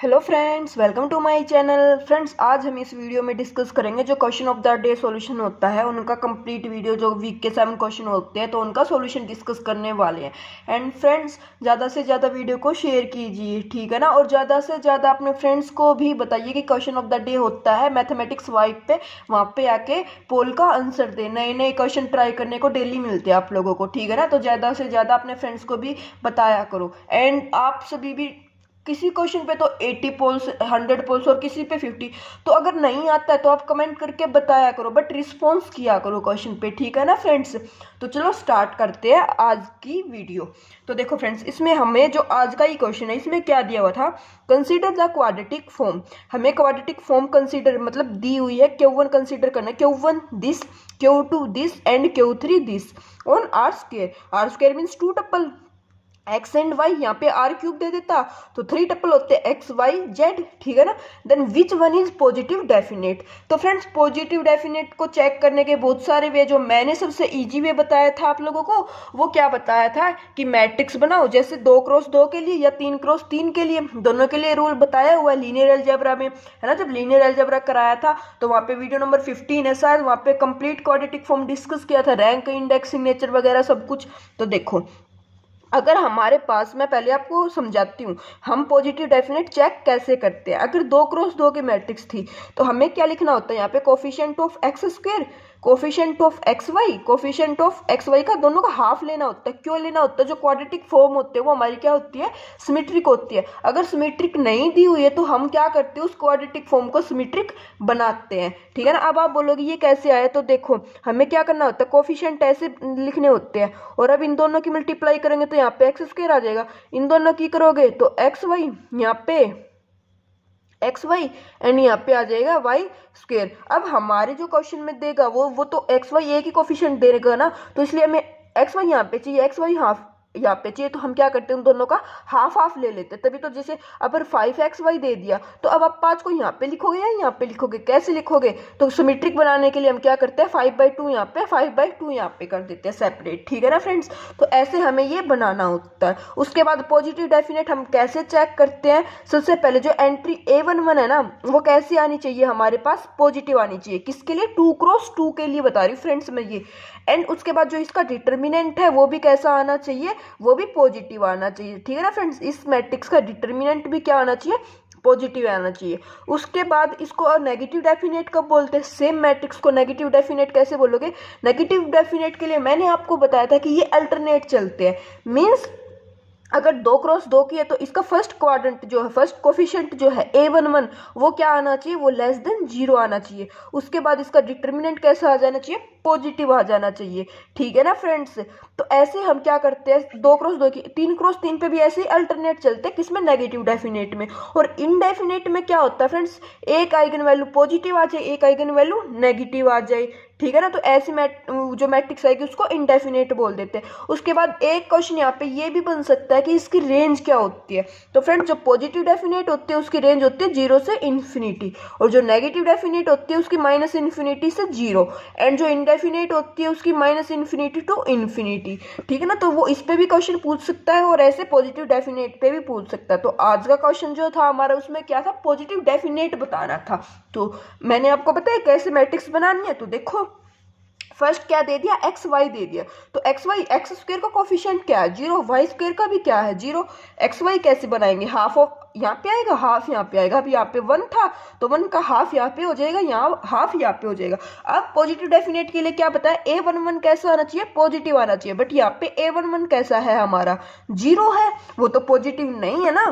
Hello friends, welcome to my channel. Friends, आज हम इस वीडियो में डिस्कस करेंगे जो question of the day solution होता है उनका कंप्लीट वीडियो। जो वीक के 7 क्वेश्चन होते हैं तो उनका सॉल्यूशन डिस्कस करने वाले हैं। एंड फ्रेंड्स, ज़्यादा से ज़्यादा वीडियो को शेयर कीजिए, ठीक है ना। और ज़्यादा से ज़्यादा अपने फ्रेंड्स को भी बताइए कि क्वेश्चन ऑफ द डे होता है मैथमेटिक्स वाइब पे, वहाँ पे आके पोल का आंसर दे। नए नए क्वेश्चन ट्राई करने को डेली मिलते हैं आप लोगों को, ठीक है ना। तो ज़्यादा से ज़्यादा अपने फ्रेंड्स को भी बताया करो। एंड आप सभी भी किसी क्वेश्चन पे तो 80 पोल्स, 100 पोल्स और किसी पे 50। तो अगर नहीं आता है तो आप कमेंट करके बताया करो, बट रिस्पॉन्स किया करो क्वेश्चन पे, ठीक है ना फ्रेंड्स। तो चलो स्टार्ट करते हैं आज की वीडियो। तो देखो फ्रेंड्स, इसमें हमें जो आज का ही क्वेश्चन है इसमें क्या दिया हुआ था, कंसीडर द क्वाड्रेटिक फॉर्म। हमें क्वाड्रेटिक फॉर्म कंसीडर मतलब दी हुई है, Q1 कंसीडर करना है, Q1 this, Q2 this and Q3 this on R square. R square means 2 tuple x and y, यहाँ पे आर क्यूब दे देता तो 3 टप्पल होते एक्स वाई जेड, ठीक है ना। Then which one is positive definite. तो फ्रेंड्स, पॉजिटिव डेफिनेट को चेक करने के बहुत सारे वे, जो मैंने सबसे इजी वे बताया था आप लोगों को, वो क्या बताया था कि मैट्रिक्स बनाओ, जैसे 2x2 के लिए या 3x3 के लिए, दोनों के लिए रूल बताया हुआ है लीनियर अलजेब्रा में, है ना। जब लीनियर अलजेब्रा कराया था तो वहाँ पे वीडियो नंबर 15 है शायद, वहाँ पे कंप्लीट क्वाड्रेटिक फॉर्म डिस्कस किया था, रैंक इंडेक्स सिग्नेचर वगैरह सब कुछ। तो देखो, अगर हमारे पास, मैं पहले आपको समझाती हूँ हम पॉजिटिव डेफिनेट चेक कैसे करते हैं। अगर 2x2 की मैट्रिक्स थी तो हमें क्या लिखना होता है, यहाँ पे coefficient of x square, coefficient of x y, coefficient of x y का दोनों का हाफ लेना होता है। क्यों लेना होता है? जो क्वाड्रेटिक फॉर्म होते हैं वो हमारी क्या होती है, सिमेट्रिक होती है। अगर सिमेट्रिक नहीं दी हुई है तो हम क्या करते हैं, उस क्वाड्रेटिक फॉर्म को सिमेट्रिक बनाते हैं, ठीक है ना। अब आप बोलोगे ये कैसे आया, तो देखो हमें क्या करना होता है, कोफिशिएंट ऐसे लिखने होते हैं और अब इन दोनों की मल्टीप्लाई करेंगे तो यहाँ पे एक्स स्क्वायर आ जाएगा। इन दोनों की करोगे तो एक्स वाई, यहाँ पे एक्स वाई एंड यहाँ पे आ जाएगा वाई स्क्वायर। अब हमारे जो क्वेश्चन में देगा वो तो एक्स वाई एक ही कोफिशिएंट देगा ना, तो इसलिए हमें एक्स वाई यहाँ पे चाहिए, एक्स वाई हाफ यहाँ पे चाहिए, तो हम क्या करते हैं उन दोनों का हाफ हाफ ले लेते हैं। तभी तो जैसे अगर 5xy दे दिया तो अब आप 5 को यहाँ पे लिखोगे या यहाँ पे लिखोगे, कैसे लिखोगे? तो सिमेट्रिक बनाने के लिए हम क्या करते हैं, 5/2 यहाँ पे, 5/2 यहाँ पे कर देते हैं सेपरेट, ठीक है ना फ्रेंड्स। तो ऐसे हमें ये बनाना होता है। उसके बाद पॉजिटिव डेफिनेट हम कैसे चेक करते हैं, सबसे पहले जो एंट्री A11 है ना, वो कैसे आनी चाहिए, हमारे पास पॉजिटिव आनी चाहिए। किसके लिए? 2x2 के लिए बता रही हूँ फ्रेंड्स मैं ये। एंड उसके बाद जो इसका डिटर्मिनेंट है वो भी कैसा आना चाहिए, वो भी पॉजिटिव आना चाहिए, ठीक है ना फ्रेंड्स। इस मैट्रिक्स का डिटर्मिनेंट भी क्या आना चाहिए, पॉजिटिव आना चाहिए। उसके बाद इसको नेगेटिव डेफिनेट कब बोलते हैं, सेम मैट्रिक्स को नेगेटिव डेफिनेट कैसे बोलोगे? नेगेटिव डेफिनेट के लिए मैंने आपको बताया था कि ये अल्टरनेट चलते हैं। मीन्स अगर 2x2 की है तो इसका फर्स्ट क्वाड्रेंट जो है, फर्स्ट कोफिशिएंट जो है A11, वो क्या आना चाहिए, वो लेस देन 0 आना चाहिए। उसके बाद इसका डिटर्मिनेंट कैसा आ जाना चाहिए, पॉजिटिव आ जाना चाहिए, ठीक है ना फ्रेंड्स। तो ऐसे हम क्या करते हैं, 2x2 की, 3x3 पे भी ऐसे ही अल्टरनेट चलते हैं, किसमें, नेगेटिव डेफिनेट में। और इनडेफिनेट में क्या होता है फ्रेंड्स, एक आइगन वैल्यू पॉजिटिव आ जाए, एक आइगन वैल्यू नेगेटिव आ जाए, ठीक है ना। तो ऐसी जो मैट्रिक्स आएगी उसको इनडेफिनेट बोल देते हैं। उसके बाद एक क्वेश्चन यहाँ पे ये भी बन सकता है कि इसकी रेंज क्या होती है। तो फ्रेंड्स, जो पॉजिटिव डेफिनेट होती है उसकी रेंज होती है 0 से इन्फिनिटी, और जो नेगेटिव डेफिनेट होती है उसकी -∞ से 0, एंड जो इनडेफिनेट होती है उसकी -∞ टू इन्फिनिटी, ठीक है ना। तो वो इस पे भी क्वेश्चन पूछ सकता है और ऐसे पॉजिटिव डेफिनेट पे भी पूछ सकता है। तो आज का क्वेश्चन जो था हमारा, उसमें क्या था, पॉजिटिव डेफिनेट बताना था। तो मैंने आपको बताया कैसे मैट्रिक्स बनानी है। तो देखो, फर्स्ट क्या दे दिया, एक्स वाई दे दिया, तो एक्स वाई, एक्स स्क्वायर का कोफिशिएंट क्या है, 0, वाई स्क्वायर का भी क्या है, 0। एक्स वाई कैसे बनाएंगे, हाफ ऑफ यहाँ पे आएगा, हाफ यहाँ पे आएगा। अब यहाँ पे 1 था तो 1 का हाफ यहाँ पे हो जाएगा, यहाँ हाफ यहाँ पे हो जाएगा। अब पॉजिटिव डेफिनेट के लिए क्या बताया, A11 कैसा आना चाहिए, पॉजिटिव आना चाहिए। बट यहाँ पे A11 कैसा है, हमारा 0 है, वो तो पॉजिटिव नहीं है ना,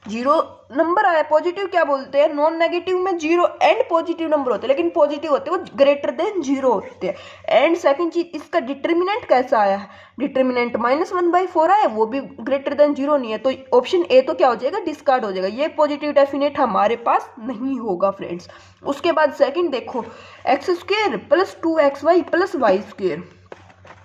0 नंबर आया। पॉजिटिव क्या बोलते हैं, नॉन नेगेटिव में 0 एंड पॉजिटिव नंबर होते हैं, लेकिन पॉजिटिव होते हैं वो ग्रेटर देन 0 होते हैं। एंड सेकंड चीज, इसका डिटर्मिनेंट कैसा आया है, डिटर्मिनेंट -1/4 आया, वो भी ग्रेटर देन 0 नहीं है। तो ऑप्शन ए तो क्या हो जाएगा, डिस्कार्ड हो जाएगा, ये पॉजिटिव डेफिनेट हमारे पास नहीं होगा फ्रेंड्स। उसके बाद सेकंड देखो, x square plus 2xy plus y square,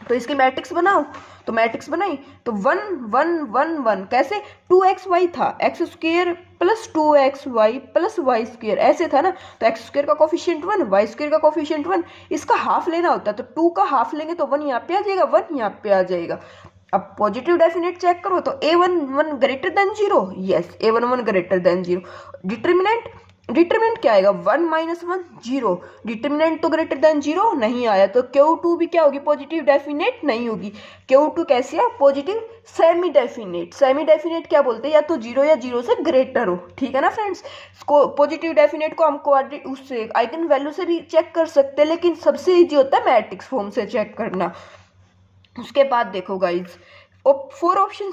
तो इसकी मैट्रिक्स बनाओ। तो मैट्रिक्स बनाई तो 1 1 1 1, कैसे, 2xy था, x square plus 2xy plus y square, ऐसे था ना। तो एक्स स्क्वायर का कोफिशिएंट 1, वाई स्क्वायर का कोफिशिएंट 1, इसका हाफ लेना होता है, तो 2 का हाफ लेंगे तो 1 यहाँ पे आ जाएगा, 1 यहाँ पे आ जाएगा। अब पॉजिटिव डेफिनेट चेक करो तो A11 greater than 0, yes A11 greater than 0। Determinant क्या आएगा 1 - 1 0, डिटरमिनेंट तो ग्रेटर देन 0 नहीं आया, तो Q2 भी क्या होगी पॉजिटिव डेफिनेट नहीं होगी। Q2 कैसे है positive semi definite. Semi definite क्या बोलते हैं, या तो 0 या 0 से ग्रेटर हो, ठीक है ना फ्रेंड्स। पॉजिटिव डेफिनेट को हम क्वाड्रेटिक उससे आइगन वैल्यू से भी चेक कर सकते हैं, लेकिन सबसे ईजी होता है मैट्रिक्स फॉर्म से चेक करना। उसके बाद देखो गाइज फोर ऑप्शन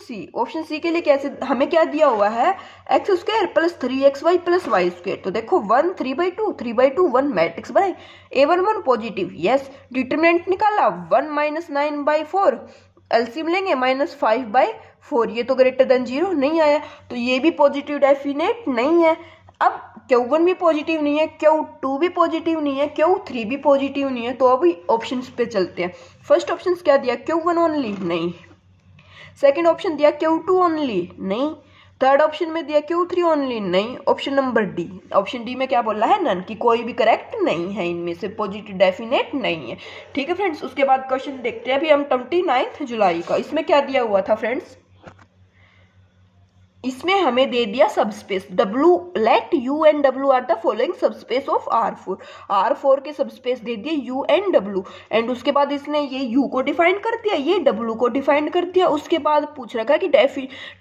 सी के लिए कैसे हमें क्या दिया हुआ है x² + 3xy + y²। तो देखो 1 3/2 3/2 1 मैट्रिक्स बनाए। A11 पॉजिटिव यस, डिटरमिनेंट निकाला 1 - 9/4, एलसीएम लेंगे -5/4, ये तो ग्रेटर देन 0 नहीं आया, तो ये भी पॉजिटिव डेफिनेट नहीं है। अब Q1 भी पॉजिटिव नहीं है, Q2 भी पॉजिटिव नहीं है, Q3 भी पॉजिटिव नहीं है, तो अभी ऑप्शंस पे चलते हैं। फर्स्ट ऑप्शन क्या दिया Q1 ओनली, नहीं। सेकंड ऑप्शन दिया Q2 ओनली, नहीं। थर्ड ऑप्शन में दिया Q3 ओनली, नहीं। Option number D, option D में क्या बोल रहा है नन, कि कोई भी करेक्ट नहीं है, इनमें से पॉजिटिव डेफिनेट नहीं है। ठीक है फ्रेंड्स, उसके बाद क्वेश्चन देखते हैं अभी हम 29 जुलाई का। इसमें क्या दिया हुआ था फ्रेंड्स, इसमें हमें दे दिया subspace W, let U and W are the following subspace of R4। R4 के सबस्पेस दे दिए U एंड W, एंड उसके बाद इसने ये U को डिफाइन कर दिया, ये W को डिफाइन कर दिया। उसके बाद पूछ रखा है कि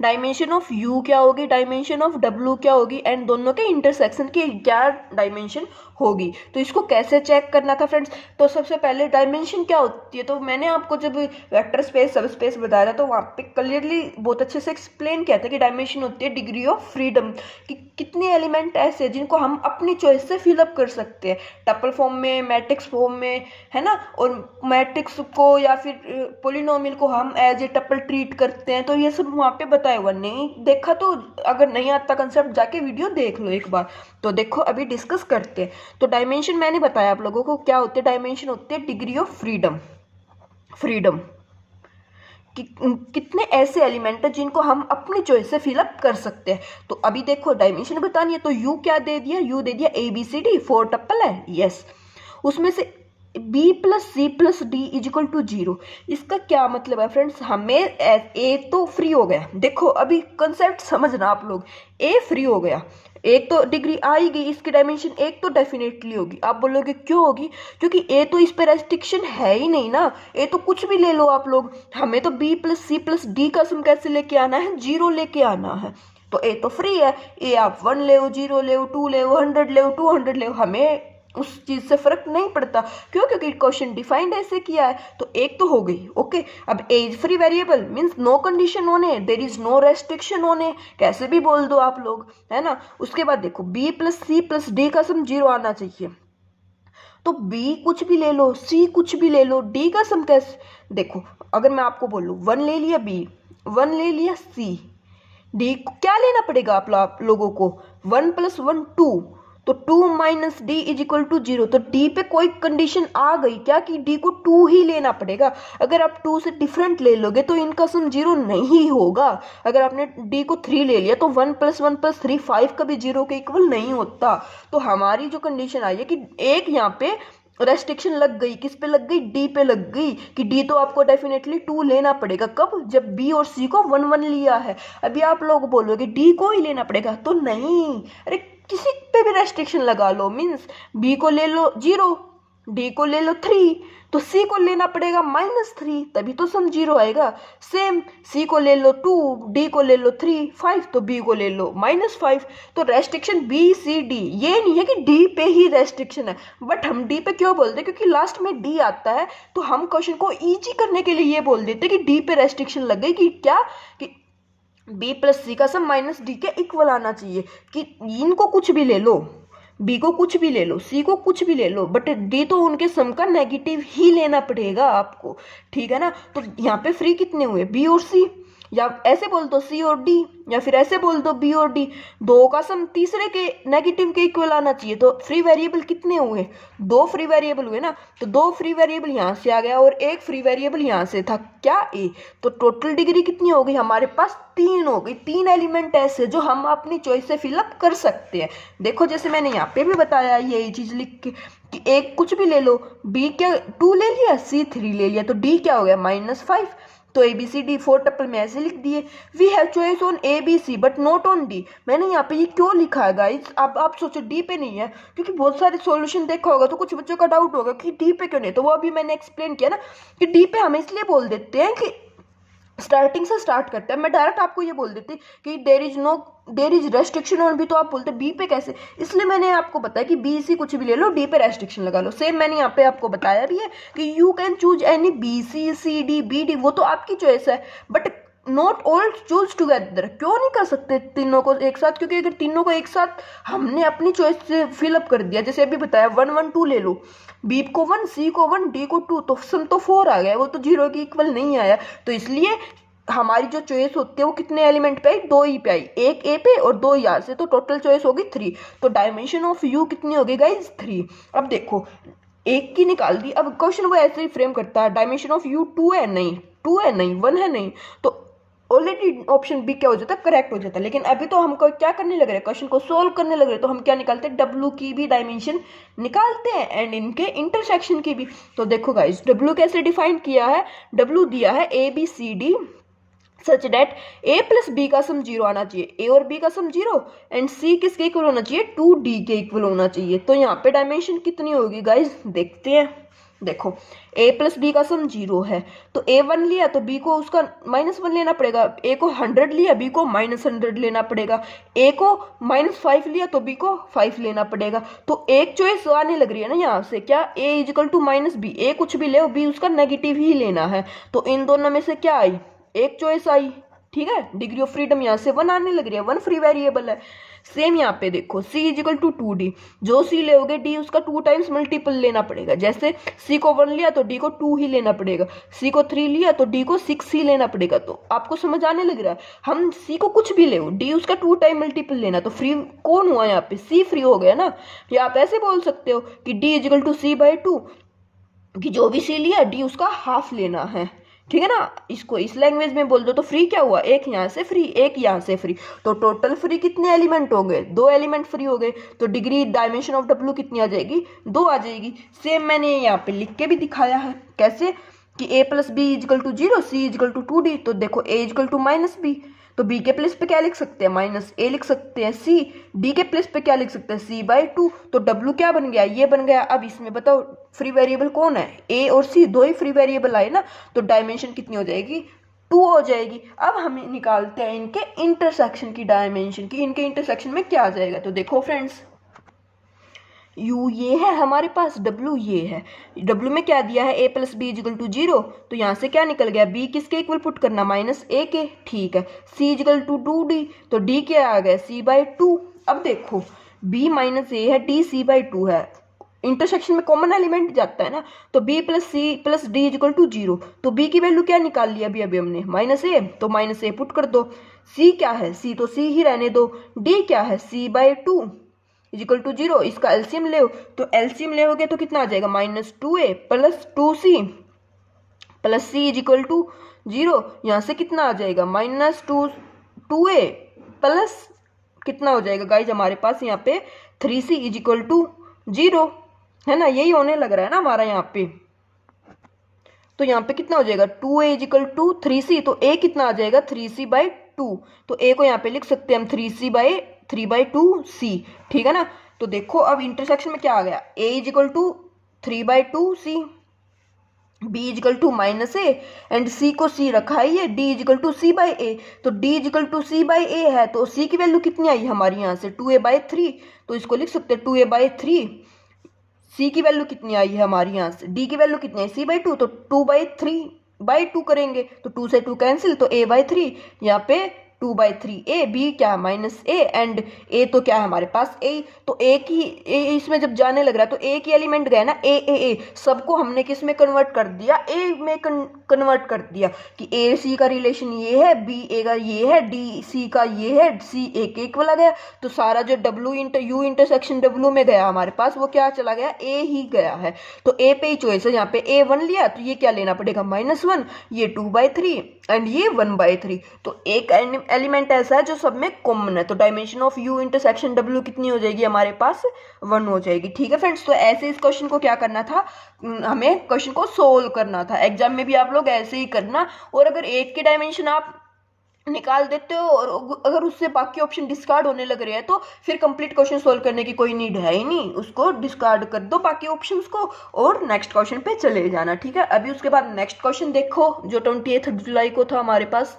डायमेंशन ऑफ U क्या होगी, डायमेंशन ऑफ W क्या होगी, एंड दोनों के इंटरसेक्शन की क्या डायमेंशन होगी। तो इसको कैसे चेक करना था फ्रेंड्स, तो सबसे पहले डायमेंशन क्या होती है, तो मैंने आपको जब वेक्टर स्पेस सबस्पेस बताया था तो वहाँ पे क्लियरली बहुत अच्छे से एक्सप्लेन किया था कि डायमेंशन होती है डिग्री ऑफ फ्रीडम, कि कितने एलिमेंट ऐसे हैं जिनको हम अपनी चॉइस से फिलअप कर सकते हैं, टपल फॉर्म में, मैट्रिक्स फॉर्म में, है ना। और मैट्रिक्स को या फिर पोलिनोमियल को हम एज ए टपल ट्रीट करते हैं, तो ये सब वहाँ पे बताया हुआ। नहीं देखा तो अगर नहीं आता कंसेप्ट जाके वीडियो देख लो एक बार। तो देखो अभी डिस्कस करते हैं। तो डायमेंशन मैंने बताया आप लोगों को क्या होते हैं, डायमेंशन होते हैं डिग्री ऑफ फ्रीडम कि कितने ऐसे एलिमेंट हैं जिनको हम अपनी चॉइस से फिलअप कर सकते हैं। तो अभी देखो डायमेंशन बतानी है, तो यू क्या दे दिया, यू दे दिया ABCD 4 टप्पल है, यस। उसमें से B + C + D = 0। इसका क्या मतलब है फ्रेंड्स, हमें A तो फ्री हो गया। देखो अभी कंसेप्ट समझना आप लोग, A फ्री हो गया, एक तो डिग्री आएगी, इसकी डायमेंशन एक तो डेफिनेटली होगी। आप बोलोगे क्यों होगी, क्योंकि ए तो इस पे रेस्ट्रिक्शन है ही नहीं ना, ए तो कुछ भी ले लो आप लोग। हमें तो B + C + D का सम कैसे लेके आना है, 0 लेके आना है। तो ए तो फ्री है, ए आप 1 ले, 0 ले, 2 ले, 100 ले, 200 ले, हमें उस चीज से फर्क नहीं पड़ता। क्यों, क्योंकि क्वेश्चन डिफाइंड ऐसे किया है। तो एक तो हो गई, ओके। अब A is free variable means no condition होने, देयर इज नो रेस्ट्रिक्शन होने, कैसे भी बोल दो आप लोग, है ना। उसके बाद देखो B + C + D का सम 0 आना चाहिए। तो B कुछ भी ले लो, C कुछ भी ले लो, D का सम कैसे, देखो अगर मैं आपको बोलूं 1 ले लिया B, 1 ले लिया C, D को क्या लेना पड़ेगा आप लोगों को, 1 + 1 2, तो 2 - D = 0। तो D पे कोई कंडीशन आ गई क्या कि D को 2 ही लेना पड़ेगा। अगर आप 2 से डिफरेंट ले लोगे तो इनका सम 0 नहीं होगा। अगर आपने D को 3 ले लिया तो 1 + 1 + 3 5 कभी 0 के इक्वल नहीं होता। तो हमारी जो कंडीशन आई है कि एक यहाँ पे रेस्ट्रिक्शन लग गई, किस पे लग गई, डी पे लग गई, कि डी तो आपको डेफिनेटली 2 लेना पड़ेगा। कब, जब बी और सी को 1 1 लिया है। अभी आप लोग बोलोगे डी को ही लेना पड़ेगा, तो नहीं, अरे किसी पे भी रेस्ट्रिक्शन लगा लो, मीन्स बी को ले लो 0, डी को ले लो 3, तो सी को लेना पड़ेगा -3, तभी तो सम 0 आएगा। सेम सी को ले लो 2, डी को ले लो 3 5, तो बी को ले लो -5। तो रेस्ट्रिक्शन बी सी डी, ये नहीं है कि डी पे ही रेस्ट्रिक्शन है, बट हम डी पे क्यों बोलते हैं, क्योंकि लास्ट में डी आता है, तो हम क्वेश्चन को इजी करने के लिए ये बोल देते कि डी पे रेस्ट्रिक्शन लग गई, कि क्या, कि B + C का सम -D के इक्वल आना चाहिए, कि इनको कुछ भी ले लो, B को कुछ भी ले लो, C को कुछ भी ले लो, बट D तो उनके सम का नेगेटिव ही लेना पड़ेगा आपको, ठीक है ना। तो यहाँ पे फ्री कितने हुए, B और C, या ऐसे बोल दो C और D, या फिर ऐसे बोल दो B और D, दो का सम तीसरे के नेगेटिव के इक्वल आना चाहिए। तो फ्री वेरिएबल कितने हुए, 2 फ्री वेरिएबल हुए ना, तो 2 फ्री वेरिएबल यहाँ से आ गया और 1 फ्री वेरिएबल यहाँ से था, क्या A। तो टोटल डिग्री कितनी हो गई हमारे पास, 3 हो गई। 3 एलिमेंट ऐसे जो हम अपनी चॉइस से फिलअप कर सकते हैं। देखो जैसे मैंने यहाँ पे भी बताया यही चीज लिख के, कि एक कुछ भी ले लो, B क्या 2 ले लिया, C 3 ले लिया, तो D क्या हो गया -5। तो A B C d 4 tuple में ऐसे लिख दिए। We have choice on a B c but not on d. मैंने यहाँ पे ये क्यों लिखा है गाइस, आप सोचो डी पे नहीं है, क्योंकि बहुत सारे सॉल्यूशन देखा होगा तो कुछ बच्चों का डाउट होगा कि डी पे क्यों नहीं, तो वो अभी मैंने एक्सप्लेन किया ना कि डी पे हम इसलिए बोल देते हैं कि स्टार्टिंग से स्टार्ट करते हैं। मैं डायरेक्ट आपको ये बोल देती कि there is restriction on b, तो आप बोलते बी पे कैसे, इसलिए मैंने आपको बताया कि बी सी कुछ भी ले लो, डी पे रेस्ट्रिक्शन लगा लो। सेम मैंने यहाँ पे आपको बताया भी है कि you can choose any b c c d b d, वो तो आपकी चॉइस है, but not all choose together. क्यों नहीं कर सकते तीनों को एक साथ, क्योंकि अगर तीनों को एक साथ हमने अपनी चॉइस से फिलअप कर दिया, जैसे अभी बताया 1 1 2 ले लो, बी को 1 सी को 1 डी को 2, तो सम तो 4 आ गया, वो तो 0 के इक्वल नहीं आया। तो इसलिए हमारी जो चॉइस होती है वो कितने एलिमेंट पे आई, 2 ही पे आई, एक ए पे और 2 यहाँ से, तो टोटल चॉइस होगी 3। तो डायमेंशन ऑफ यू कितनी होगी गाइज, 3। अब देखो एक की निकाल दी, अब क्वेश्चन वो ऐसे ही फ्रेम करता है, डायमेंशन ऑफ यू 2 है नहीं, 2 है नहीं, 1 है नहीं, तो ऑलरेडी ऑप्शन बी क्या हो जाता है, करेक्ट हो जाता है। लेकिन अभी तो हमको क्या करने लग रहे हैं, क्वेश्चन को सोल्व करने लग रहे हैं, तो हम क्या निकालते हैं, डब्ल्यू की भी डायमेंशन निकालते हैं एंड इनके इंटरसेक्शन की भी। तो देखो गाइस डब्ल्यू कैसे डिफाइन किया है, डब्ल्यू दिया है a B C d such that a plus b का सम 0 आना चाहिए, ए और बी का सम 0 एंड सी किसके इक्वल होना चाहिए, 2d के इक्वल होना चाहिए। तो यहाँ पे डायमेंशन कितनी होगी गाइस, देखते हैं। देखो a प्लस बी का सम 0 है, तो a 1 लिया तो b को उसका -1 लेना पड़ेगा, a को 100 लिया b को -100 लेना पड़ेगा, a को -5 लिया तो b को 5 लेना पड़ेगा। तो एक चॉइस आने लग रही है ना यहाँ से, क्या a equal to -b, a कुछ भी ले b उसका नेगेटिव ही लेना है, तो इन दोनों में से क्या आई, एक चॉइस आई, ठीक है। डिग्री ऑफ फ्रीडम यहाँ से 1 आने लग रही है, 1 फ्री वेरिएबल है। सेम यहाँ पे देखो c इजिकल टू 2d, जो c लेोगे d उसका 2 टाइम्स मल्टीपल लेना पड़ेगा, जैसे c को 1 लिया तो d को 2 ही लेना पड़ेगा, c को 3 लिया तो d को 6 ही लेना पड़ेगा। तो आपको समझ आने लग रहा है, हम c को कुछ भी ले d उसका 2 टाइम मल्टीपल लेना, तो फ्री कौन हुआ यहाँ पे, c फ्री हो गया ना। या आप ऐसे बोल सकते हो कि d इजिकल टू c/2, कि जो भी c लिया d उसका हाफ लेना है, ठीक है ना। इसको इस लैंग्वेज में बोल दो तो फ्री क्या हुआ, एक यहाँ से फ्री एक यहाँ से फ्री, तो टोटल फ्री कितने एलिमेंट हो गए, 2 एलिमेंट फ्री हो गए। तो डिग्री डायमेंशन ऑफ डब्ल्यू कितनी आ जाएगी, 2 आ जाएगी। सेम मैंने यहाँ पे लिख के भी दिखाया है, कैसे कि a plus b equal to 0 c equal to 2d। तो देखो a इजिकल टू -b, तो b के प्लेस पे क्या लिख सकते हैं, -a लिख सकते हैं, c d के प्लेस पे क्या लिख सकते हैं, c/2। तो w क्या बन गया, ये बन गया। अब इसमें बताओ फ्री वेरिएबल कौन है, a और c, 2 ही फ्री वेरिएबल आए ना, तो डायमेंशन कितनी हो जाएगी, 2 हो जाएगी। अब हम निकालते हैं इनके इंटरसेक्शन की डायमेंशन की, इनके इंटरसेक्शन में क्या आ जाएगा। तो देखो फ्रेंड्स u ये है हमारे पास, w ये है, w में क्या दिया है, a plus b equal to 0, तो यहाँ से क्या निकल गया, b किसके इक्वल पुट करना, -a के, ठीक है। c इजिकल टू 2d, तो d क्या आ गया, c/2। अब देखो b -a है, d c/2 है, इंटरसेक्शन में कॉमन एलिमेंट जाता है ना, तो b plus c plus d equal to 0, तो b की वैल्यू क्या निकाल लिया अभी हमने, -a, तो -a पुट कर दो। c क्या है, c तो c ही रहने दो, d क्या है, c/2 इजिकल टू 0, इसका एलसीएम ले, तो एलसीएम लेोगे तो कितना आ जाएगा, -2a plus 2c plus c equal to 0, यहाँ से कितना आ जाएगा, -2a प्लस कितना हो जाएगा गाइज हमारे पास यहाँ पे 3c इजिकल टू 0, है ना, यही होने लग रहा है ना हमारा यहाँ पे। तो यहाँ पे कितना हो जाएगा, 2a इजिकल टू 3c, तो a कितना आ जाएगा, 3c/2, तो a को यहाँ पे लिख सकते हैं हम 3/2c, ठीक है ना। तो देखो अब इंटरसेक्शन में क्या आ गया, a equal to 3/2c, b equal to -a and c को c रखा है ये, d इजिकल टू c/a, तो d इजिकल टू c/a है, तो c की वैल्यू कितनी आई हमारी यहाँ से, 2a/3, तो इसको लिख सकते हैं 2a/3। c की वैल्यू कितनी आई है हमारी यहाँ से, d की वैल्यू कितनी है, c/2, तो 2/3/2 करेंगे, तो 2 से 2 कैंसिल, तो a/3, यहाँ पे 2/3a, b क्या है -a एंड a तो क्या है हमारे पास a, तो a की इसमें जब जाने लग रहा है तो a की एलिमेंट गए ना a सबको हमने किस में कन्वर्ट कर दिया, a में कन्वर्ट कर दिया कि a c का रिलेशन ये है, b a का ये है, d c का ये है, c a के इक्वल आ गया। तो सारा जो u इंटरसेक्शन w में गया हमारे पास वो क्या चला गया, a ही गया है। तो a पे ही चॉइस है, यहाँ पे a 1 लिया तो ये क्या लेना पड़ेगा, -1, ये 2/3 एंड ये 1/3, तो एक एलिमेंट ऐसा है जो सब में कॉमन है, तो dimension of you intersection W कितनी हो जाएगी हमारे पास 1 हो जाएगी। ठीक है फ्रेंड्स, तो ऐसे इस क्वेश्चन को क्या करना था, हमें क्वेश्चन को सोल्व करना था। एग्जाम में भी आप लोग ऐसे ही करना, और अगर एक की डायमेंशन आप निकाल देते हो और अगर उससे बाकी ऑप्शन डिस्कार्ड होने लग रहे हैं तो फिर कंप्लीट क्वेश्चन सोल्व करने की कोई नीड है ही नहीं, उसको डिस्कार्ड कर दो बाकी ऑप्शंस को और नेक्स्ट क्वेश्चन पे चले जाना। ठीक है, अभी उसके बाद नेक्स्ट क्वेश्चन देखो जो 28 जुलाई को था हमारे पास।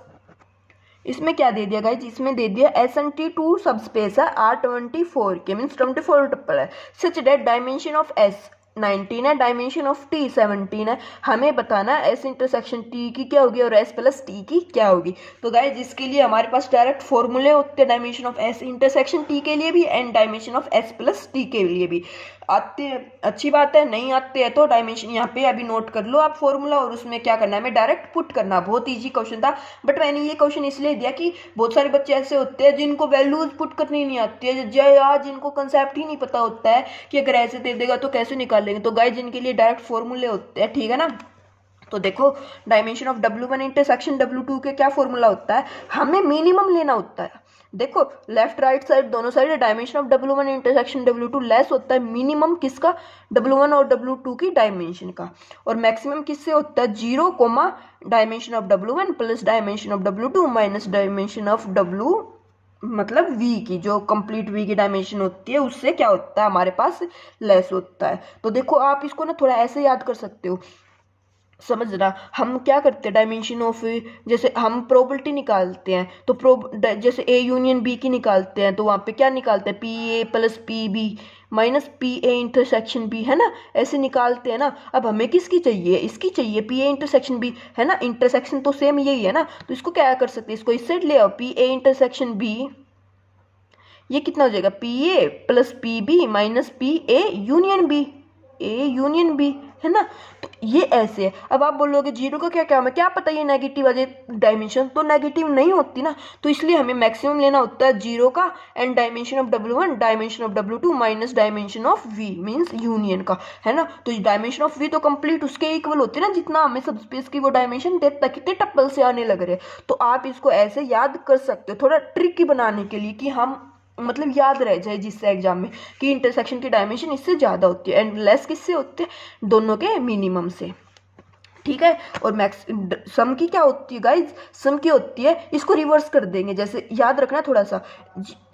इसमें क्या दे दिया गाइस, इसमें दे दिया SNT2 सब स्पेस है R24 के, मीन्स 24 ट्रिपल है, such that dimension of S 19 है, डायमेंशन ऑफ T 17 है। हमें बताना है S इंटरसेक्शन T की क्या होगी और S प्लस T की क्या होगी। तो गाइज इसके लिए हमारे पास डायरेक्ट फॉर्मूले होते हैं dimension of S intersection T के लिए भी and dimension of S plus T के लिए भी। आते हैं अच्छी बात है, नहीं आते हैं तो डायमेंशन यहाँ पे अभी नोट कर लो आप फॉर्मूला, और उसमें क्या करना है हमें डायरेक्ट पुट करना। बहुत इजी क्वेश्चन था, बट मैंने ये क्वेश्चन इसलिए दिया कि बहुत सारे बच्चे ऐसे होते हैं जिनको वैल्यूज पुट करनी नहीं आती है, या जिनको कंसेप्ट ही नहीं पता होता है कि अगर ऐसे दे देगा तो कैसे निकालेंगे। तो गाइस जिनके लिए डायरेक्ट फॉर्मूले होते हैं, ठीक है ना। तो देखो dimension of W1 intersection W2 के क्या फॉर्मूला होता है, हमें मिनिमम लेना होता है। देखो लेफ्ट राइट साइड दोनों side dimension of W1 intersection W2 less होता है मिनिमम किसका, W1 और W2 की डायमेंशन का, और मैक्सिमम किससे होता है 0 comma dimension of W1 plus dimension of W2 minus dimension of W मतलब V की, जो कंप्लीट V की डायमेंशन होती है उससे क्या होता है हमारे पास लेस होता है। तो देखो आप इसको ना थोड़ा ऐसे याद कर सकते हो, समझना। हम क्या करते हैं डायमेंशन ऑफ, जैसे हम प्रोबेबिलिटी निकालते हैं तो जैसे A यूनियन B की निकालते हैं तो वहाँ पे क्या निकालते हैं PA plus PB minus PA intersection B, है ना, ऐसे निकालते हैं ना। अब हमें किसकी चाहिए, इसकी चाहिए PA इंटरसेक्शन B, है ना, इंटरसेक्शन तो सेम यही है ना। तो इसको क्या कर सकते हैं, इसको इस साइड ले आओ, PA इंटरसेक्शन B, ये कितना हो जाएगा PA plus PB minus PA union B, A union B, है ना। तो ये ऐसे है। अब आप बोलोगे जीरो का क्या काम है, क्या पता ये नेगेटिव आ जाए, डायमेंशन तो नेगेटिव नहीं होती ना, तो इसलिए हमें मैक्सिमम लेना होता है 0 का and dimension of W1 dimension of W2 minus dimension of V means union का, है ना। तो डायमेंशन ऑफ V तो कंप्लीट उसके इक्वल होती है ना जितना हमें सब स्पेस की वो डायमेंशन देता, कितने टप्पल से आने लग रहे। तो आप इसको ऐसे याद कर सकते हो थोड़ा ट्रिकी बनाने के लिए कि हम मतलब याद रह जाए जिससे एग्जाम में कि इंटरसेक्शन की डायमेंशन इससे ज़्यादा होती है एंड लेस किससे होते हैं, दोनों के मिनिमम से, ठीक है। और मैक्स सम की क्या होती है गाइज, सम की होती है, इसको रिवर्स कर देंगे, जैसे याद रखना थोड़ा सा,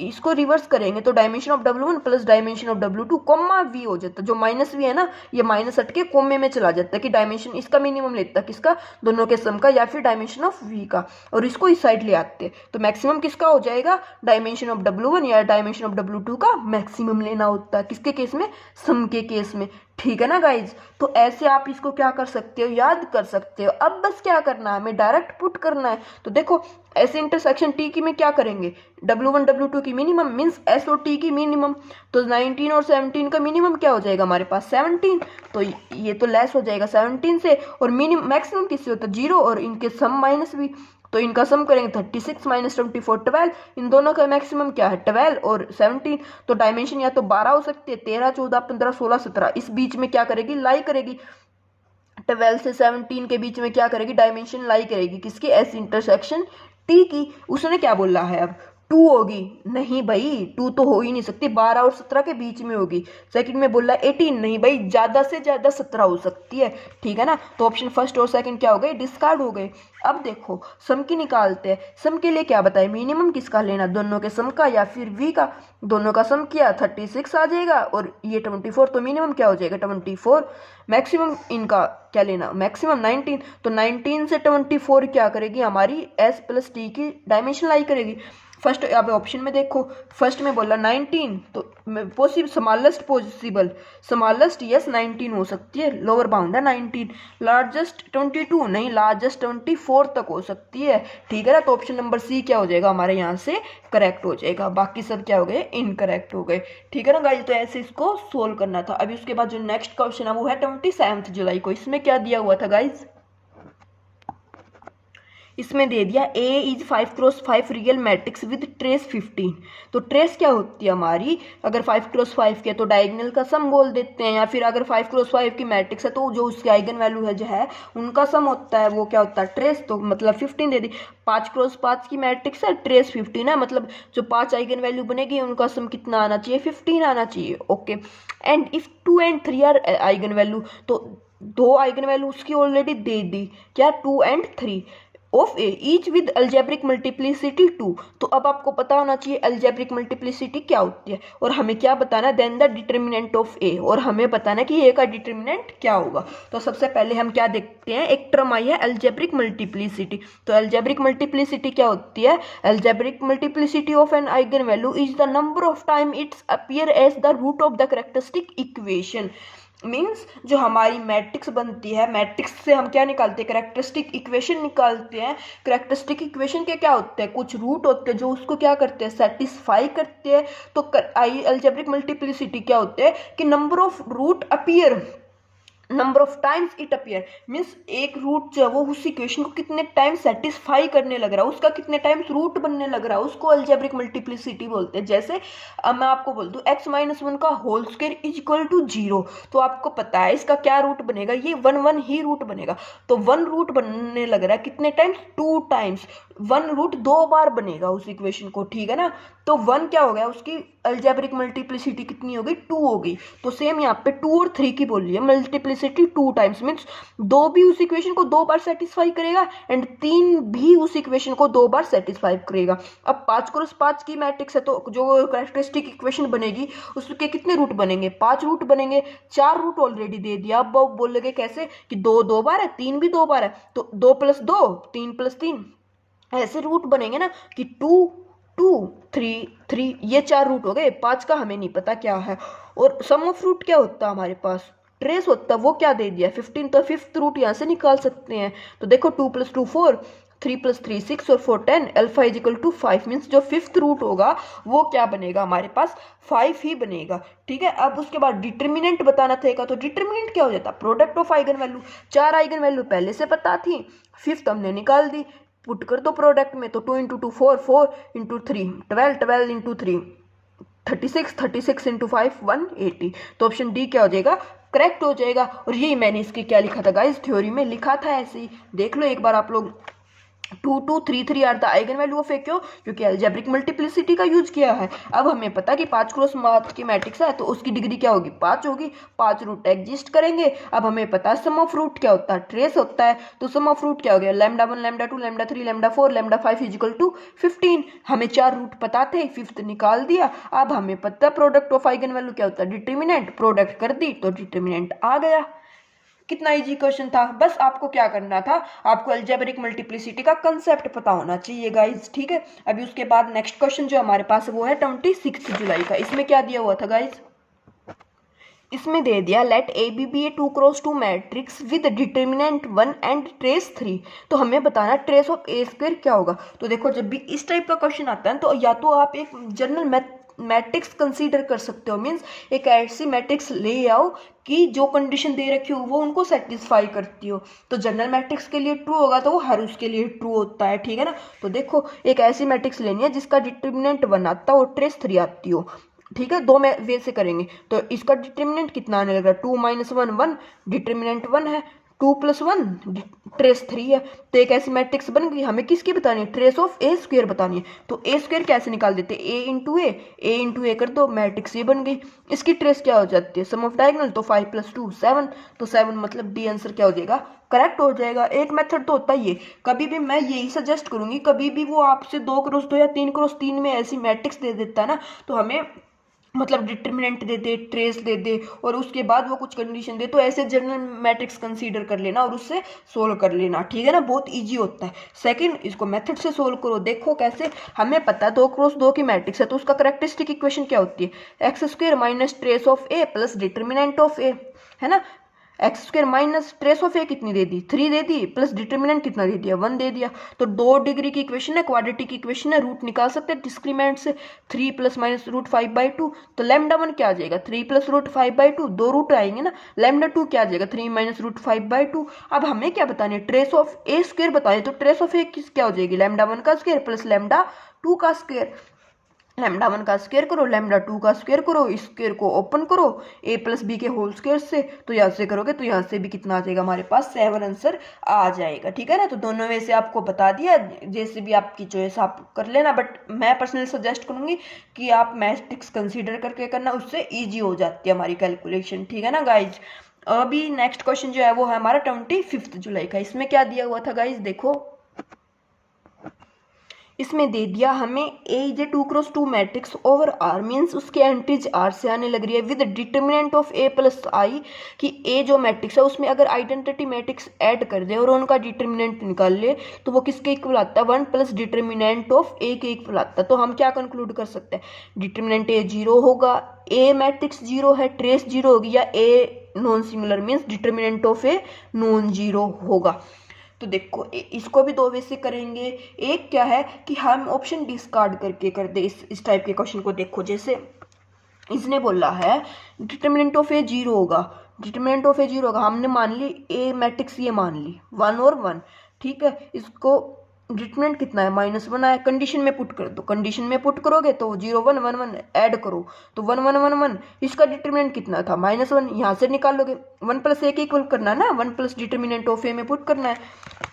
इसको रिवर्स करेंगे तो dimension of W1 plus dimension of W2 comma V हो जाता है। जो माइनस V है ना ये माइनस हट के कोमे में चला जाता है कि डायमेंशन इसका मिनिमम लेता है किसका, दोनों के सम का या फिर डायमेंशन ऑफ V का, और इसको इस साइड ले आते हैं तो मैक्सिमम किसका हो जाएगा, डायमेंशन ऑफ W1 या डायमेंशन ऑफ W2 का मैक्सिमम लेना होता है, किसके केस में, सम के केस में, ठीक है ना गाइज। तो ऐसे आप इसको क्या कर सकते हो, याद कर सकते हो। अब बस क्या करना है, हमें डायरेक्ट पुट करना है। तो देखो ऐसे इंटरसेक्शन T की में क्या करेंगे, W1 W2 की मिनिमम मीन्स S और T की मिनिमम, तो 19 और 17 का मिनिमम क्या हो जाएगा हमारे पास 17, तो ये तो लेस हो जाएगा 17 से, और मिनिमम मैक्सिमम किससे होता है 0, और इनके सम माइनस भी, तो इनका सम करेंगे 36 माइनस 24 12, इन दोनों का मैक्सिमम क्या है 12 और 17, तो डायमेंशन या तो 12 हो सकती है, 13 14 15 16 17, इस बीच में क्या करेगी लाई करेगी, 12 से 17 के बीच में क्या करेगी डायमेंशन लाई करेगी किसकी, एस इंटरसेक्शन टी की। उसने क्या बोला है अब 2 होगी, नहीं भाई 2 तो हो ही नहीं सकती, 12 और 17 के बीच में होगी। सेकंड में बोला 18, नहीं भाई ज़्यादा से ज़्यादा 17 हो सकती है, ठीक है ना। तो ऑप्शन फर्स्ट और सेकंड क्या हो गए, डिस्कार्ड हो गए। अब देखो सम की निकालते हैं, सम के लिए क्या बताए, मिनिमम किसका लेना, दोनों के सम का या फिर V का, दोनों का सम किया 36 आ जाएगा, और ये 24, तो मिनिमम क्या हो जाएगा 24, मैक्सिमम इनका क्या लेना, मैक्सिमम 19, तो 19 से 24 क्या करेगी हमारी S प्लस T की डायमेंशन लाई करेगी। फर्स्ट अब ऑप्शन में देखो, फर्स्ट में बोला 19, तो पॉसिबल स्मॉलेस्ट यस 19 हो सकती है, लोअर बाउंड है 19, लार्जेस्ट 22 नहीं, लार्जेस्ट 24 तक हो सकती है, ठीक है ना। तो ऑप्शन नंबर सी क्या हो जाएगा हमारे यहाँ से करेक्ट हो जाएगा, बाकी सब क्या हो गए इनकरेक्ट हो गए, ठीक है ना गाइस। तो ऐसे इसको सोल्व करना था। अभी उसके बाद जो नेक्स्ट क्वेश्चन है वो है 27 जुलाई को, इसमें क्या दिया हुआ था गाइज, इसमें दे दिया A is 5x5 real matrix with trace 15। तो ट्रेस क्या होती है हमारी, अगर 5x5 के तो डायगोनल का सम बोल देते हैं, या फिर अगर 5x5 की मैट्रिक्स है तो जो उसकी आइगन वैल्यू है जो है उनका सम होता है, वो क्या होता है ट्रेस। तो मतलब 15 दे दी। 5x5 की मैट्रिक्स है, ट्रेस 15 है, मतलब जो 5 आइगन वैल्यू बनेगी उनका सम कितना आना चाहिए, 15 आना चाहिए। Okay, and if 2 and 3 are eigen value, तो 2 आइगन वैल्यू उसकी ऑलरेडी दे दी, क्या 2 and 3 of A each with algebraic multiplicity 2। तो अब आपको पता होना चाहिए अलजेब्रिक मल्टीप्लिसिटी क्या होती है, और हमें क्या बताना, देन द डिटर्मिनेंट ऑफ ए, और हमें बताना कि ए का डिटर्मिनेंट क्या होगा। तो सबसे पहले हम क्या देखते हैं, एक टर्म आई है अलजेब्रिक मल्टीप्लिसिटी। तो अलजेब्रिक मल्टीप्लिसिटी क्या होती है, algebraic multiplicity of an eigen value is the number of time it's appear as the root of the characteristic equation. Means जो हमारी मैट्रिक्स बनती है, मैट्रिक्स से हम क्या निकालते हैं, कैरेक्टरिस्टिक इक्वेशन निकालते हैं। कैरेक्टरिस्टिक इक्वेशन के क्या होते हैं, कुछ रूट होते हैं जो उसको क्या करते हैं, सेटिस्फाई करते हैं। तो अलजेब्रिक मल्टीप्लिसिटी क्या होते हैं कि number of root appear, number of times it appear, means एक रूट जो है वो उस इक्वेशन को कितने टाइम सेटिस्फाई करने लग रहा है, उसका कितने टाइम्स रूट बनने लग रहा है, उसको अलजेब्रिक मल्टीप्लिसिटी बोलते हैं। जैसे अब मैं आपको बोल दूं x-1 का whole square is equal to 0, तो आपको पता है इसका क्या रूट बनेगा, ये 1 ही रूट बनेगा। तो 1 रूट बनने लग रहा है कितने टाइम्स, 2 टाइम्स। 1 रूट 2 बार बनेगा उस इक्वेशन को, ठीक है ना। तो 1 क्या हो गया, उसकी अलजेब्रिक मल्टीप्लिसिटी कितनी हो गई, 2 हो गई। तो सेम यहाँ पे 2 और 3 की बोली है मल्टीप्लिसिटी 2 टाइम्स, मीन्स 2 भी उस इक्वेशन को 2 बार सेटिस्फाई करेगा एंड 3 भी उस इक्वेशन को 2 बार सेटिस्फाई करेगा। अब 5x5 की मैट्रिक्स है, तो जो कैरेक्टरिस्टिक इक्वेशन बनेगी उसके कितने रूट बनेंगे, 5 रूट बनेंगे। 4 रूट ऑलरेडी दे दिया। अब वो बोलेंगे कैसे कि 2 2 बार है, 3 भी 2 बार है, तो 2 + 2 3 + 3 ऐसे रूट बनेंगे ना कि 2 2 3 3, ये 4 रूट हो गए। 5 का हमें नहीं पता क्या है। और सम ऑफ रूट क्या होता है हमारे पास, ट्रेस होता है, वो क्या दे दिया 15। तो 5th रूट यहाँ से निकाल सकते हैं। तो देखो 2 + 2 4, 3 + 3 6 और 4 10, alpha is equal to 5, means जो 5th रूट होगा वो क्या बनेगा हमारे पास, 5 ही बनेगा। ठीक है, अब उसके बाद डिटर्मिनेंट बताना था। तो डिटर्मिनेंट क्या हो जाता, product of eigen value. 4 eigen value पहले से पता थी, 5th हमने निकाल दी, पुट कर दो प्रोडक्ट में। तो 2 × 2 4, 4 × 3 12, 12 × 3 36, 36 × 5 180। तो ऑप्शन डी क्या हो जाएगा, करेक्ट हो जाएगा। और यही मैंने इसके क्या लिखा था गाइस, थ्योरी में लिखा था ऐसे ही, देख लो एक बार आप लोग। 2 2 3 3 are the eigen value of A, क्यों, क्योंकि अलजेब्रिक मल्टीप्लिसिटी का यूज किया है। अब हमें पता कि 5x5 की मैट्रिक्स है, तो उसकी डिग्री क्या होगी, 5 होगी। 5 रूट एग्जिस्ट करेंगे। अब हमें पता है सम ऑफ रूट क्या होता है, ट्रेस होता है। तो सम ऑफ रूट क्या हो गया, λ1 λ2 λ3 λ4 λ5 इज इक्वल टू 15। हमें 4 रूट पता थे, 5th निकाल दिया। अब हमें पता प्रोडक्ट ऑफ आइगन वैल्यू क्या होता है, डिटर्मिनेंट। प्रोडक्ट कर दी तो डिटर्मिनेंट आ गया। कितना इजी क्वेश्चन था। बस आपको क्या करना था, आपको अलजेब्रिक मल्टीप्लिसिटी का कंसेप्ट पता होना चाहिए गाइज, ठीक है। अभी उसके बाद नेक्स्ट क्वेश्चन जो हमारे पास वो है 26 जुलाई का। इसमें क्या दिया हुआ था गाइज, इसमें दे दिया let A be a 2x2 matrix with determinant 1 and trace 3। तो हमें बताना ट्रेस ऑफ ए स्क्वायर क्या होगा। तो देखो जब भी इस टाइप का क्वेश्चन आता है तो या तो आप एक जनरल मैट्रिक्स कंसीडर कर सकते हो, मीन्स एक ऐसी मैट्रिक्स ले आओ कि जो कंडीशन दे रखी हो वो उनको सेटिस्फाई करती हो। तो जनरल मैट्रिक्स के लिए ट्रू होगा तो वो हर उसके लिए ट्रू होता है, ठीक है ना। तो देखो एक ऐसी मैट्रिक्स लेनी है जिसका डिटर्मिनेंट 1 आता हो और ट्रेस 3 आती हो, ठीक है। 2 वे से करेंगे। तो इसका डिटर्मिनेंट कितना आने लग रहा है, 2 - 1 1, डिटर्मिनेंट 1 है, 2 + 1 ट्रेस 3 है। तो एक ऐसी मैट्रिक्स बन गई। हमें किसकी बतानी है, ट्रेस ऑफ ए स्क्वायर बतानी है। तो ए स्क्वायर कैसे निकाल देते, ए इंटू ए कर दो, मैट्रिक्स ये बन गई। इसकी ट्रेस क्या हो जाती है, सम ऑफ डायगोनल। तो 5 + 2 7, तो 7 मतलब डी आंसर क्या हो जाएगा, करेक्ट हो जाएगा। एक मेथड तो होता ही है। कभी भी मैं यही सजेस्ट करूंगी, कभी भी वो आपसे 2x2 या 3x3 में ऐसी मैट्रिक्स दे देता है ना, तो हमें मतलब डिटर्मिनेंट दे दे, ट्रेस दे दे और उसके बाद वो कुछ कंडीशन दे, तो ऐसे जनरल मैट्रिक्स कंसीडर कर लेना और उससे सोल्व कर लेना, ठीक है ना। बहुत इजी होता है। सेकंड, इसको मेथड से सोल्व करो। देखो कैसे, हमें पता है 2x2 की मैट्रिक्स है तो उसका कैरेक्टरिस्टिक इक्वेशन क्या होती है, x² - trace of A plus determinant of A, है ना। X square minus trace of A कितनी दे दी 3 दे दी, प्लस डिटर्मिनेंट कितना दे दिया 1 दे दिया। तो 2 डिग्री की इक्वेशन है, क्वाड्रेटिक इक्वेशन है, रूट निकाल सकते हैं डिस्क्रीमेंट से 3 प्लस माइनस रूट 5/2। तो लैम्डा 1 क्या आ जाएगा 3 प्लस रूट 5/2, 2 रूट आएंगे ना, लैम्डा 2 क्या आ जाएगा 3 माइनस रूट 5/2। अब हमें क्या बताने ट्रेस ऑफ ए स्क्वायर बताए, तो ट्रेस ऑफ ए किस क्या हो जाएगी लैम्डा 1 का स्क्वायर प्लस लैम्डा 2 का स्क्वायर। लैम्डा 1 का स्क्वायर करो, लैम्डा 2 का स्क्वायर करो, स्क्वायर को ओपन करो a प्लस बी के होल स्क्वायर से, तो यहाँ से करोगे तो यहाँ से भी कितना आ जाएगा हमारे पास 7 आंसर आ जाएगा। ठीक है ना, तो दोनों में से आपको बता दिया, जैसे भी आपकी चॉइस आप कर लेना, बट मैं पर्सनली सजेस्ट करूंगी कि आप मैट्रिक्स कंसीडर करके करना, उससे ईजी हो जाती है हमारी कैलकुलेशन। ठीक है ना गाइज। अभी नेक्स्ट क्वेश्चन जो है वो है हमारा 25 जुलाई का। इसमें क्या दिया हुआ था गाइज, देखो इसमें दे दिया हमें A is a 2x2 matrix over R, means उसकी एंट्रीज आर से आने लग रही है with determinant of A plus I, कि ए जो मैट्रिक्स है उसमें अगर आइडेंटिटी मैट्रिक्स ऐड कर दे और उनका डिटर्मिनेंट निकाल ले तो वो किसके इक्वल आता है 1 प्लस डिटर्मिनेंट ऑफ ए के इक्वल आता है। तो हम क्या कंक्लूड कर सकते हैं, डिटर्मिनेंट ए 0 होगा, ए मैट्रिक्स 0 है, ट्रेस 0 होगी, या a non singular means determinant of a non 0 होगा। तो देखो इसको भी दो वे से करेंगे। एक क्या है कि हम ऑप्शन डिस्कार्ड करके कर दे इस टाइप के क्वेश्चन को। देखो जैसे इसने बोला है डिटर्मिनेंट ऑफ ए 0 होगा, डिटर्मिनेंट ऑफ ए 0 होगा, हमने मान ली ए मैट्रिक्स ये मान ली 1 और 1। ठीक है, इसको डिटर्मिनेंट कितना है -1 आया, कंडीशन में पुट कर दो, कंडीशन में पुट करोगे तो 0 1 1 1 ऐड करो तो 1 1 1 1, इसका डिटर्मिनेंट कितना था -1, यहाँ से निकालोगे 1 प्लस ए के इक्वल करना है ना, 1 प्लस डिटर्मिनेंट ऑफ ए में पुट करना है।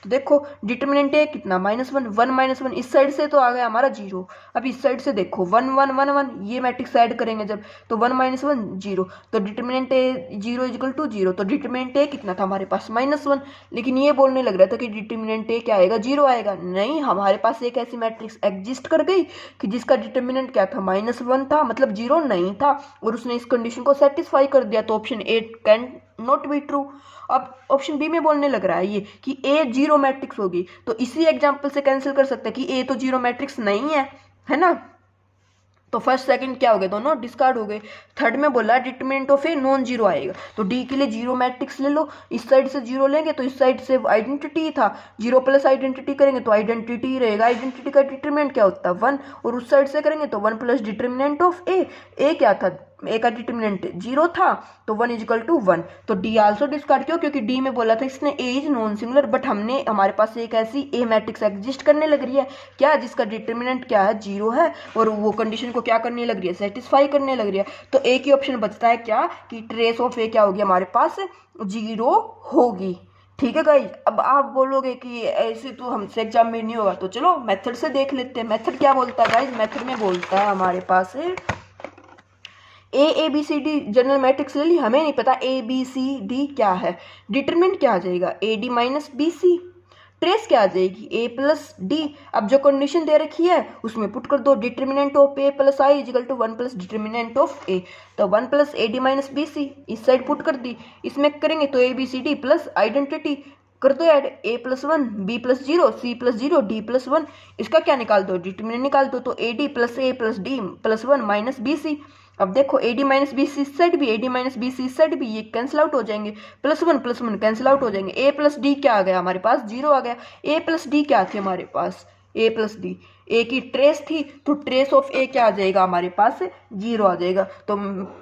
तो देखो डिटर्मिनेंट ए कितना -1, 1 -1 इस साइड से तो आ गया हमारा 0। अब इस साइड से देखो 1 1 1 1 ये मैट्रिक्स ऐड करेंगे जब, तो 1 -1 0, तो डिटर्मिनेंट ए 0 = 0, तो डिटर्मिनेंट ए कितना था हमारे पास -1। लेकिन ये बोलने लग रहा था कि डिटर्मिनेंट ए क्या आएगा 0 आएगा, नहीं, हमारे पास एक ऐसी मैट्रिक्स एग्जिस्ट कर गई कि जिसका डिटर्मिनेंट क्या था -1 था, मतलब 0 नहीं था, और उसने इस कंडीशन को सेटिस्फाई कर दिया, तो option A can not be true. अब ऑप्शन बी में बोलने लग रहा है ये कि ए 0 मैट्रिक्स होगी, तो इसी एग्जांपल से कैंसिल कर सकते हैं कि ए तो 0 मैट्रिक्स नहीं है ना। तो फर्स्ट सेकंड क्या हो गए, दोनों डिस्कार्ड हो गए। थर्ड में बोला डिटर्मिनेंट ऑफ ए नॉन 0 आएगा, तो डी के लिए 0 मैट्रिक्स ले लो, इस साइड से 0 लेंगे तो इस साइड से आइडेंटिटी था, 0 प्लस आइडेंटिटी करेंगे तो आइडेंटिटी रहेगा, आइडेंटिटी का डिटर्मिनेंट क्या होता है 1, और उस साइड से करेंगे तो 1 प्लस डिटर्मिनेंट ऑफ ए क्या था, ए का डिटर्मिनेंट 0 था, तो 1 = 1, तो डी आल्सो डिस्कार्ड। क्यों, क्योंकि डी में बोला था इसने ए इज नॉन सिंगुलर, बट हमने हमारे पास एक ऐसी ए मैट्रिक्स एग्जिस्ट करने लग रही है क्या, जिसका डिटर्मिनेंट क्या है 0 है, और वो कंडीशन को क्या करने लग रही है, सेटिस्फाई करने लग रही है। तो एक ही ऑप्शन बचता है क्या, कि ट्रेस ऑफ ए क्या होगी हमारे पास 0 होगी। ठीक है गाइज। अब आप बोलोगे कि ऐसे तो हमसे एग्जाम में नहीं होगा, तो चलो मेथड से देख लेते हैं। मेथड क्या बोलता है गाइज, मेथड में बोलता है हमारे पास A B C D general matrix ले ली, हमें नहीं पता ए बी सी डी क्या है, डिटरमिनेंट क्या आ जाएगा a D minus B c, trace क्या आ जाएगी ए प्लस डी। अब जो कंडीशन दे रखी है उसमें पुट कर दो, determinant of A plus I = 1 plus determinant of A, तो 1 plus A D minus B C इस साइड पुट कर दी, इसमें करेंगे तो A B C D plus identity कर दो add, a + 1 b + 0 c + 0 d + 1, इसका क्या निकाल दो, डिटर्मिनेंट निकाल दो, तो ad + a + d + 1 minus B C. अब देखो ad माइनस बी सी इस साइड भी, ad माइनस बी सी इस साइड भी, ये कैंसिल आउट हो जाएंगे, +1 कैंसिल आउट हो जाएंगे, a + d क्या आ गया हमारे पास 0 आ गया। a + d क्या थी हमारे पास, a + d ए की ट्रेस थी, तो ट्रेस ऑफ ए क्या आ जाएगा हमारे पास 0 आ जाएगा। तो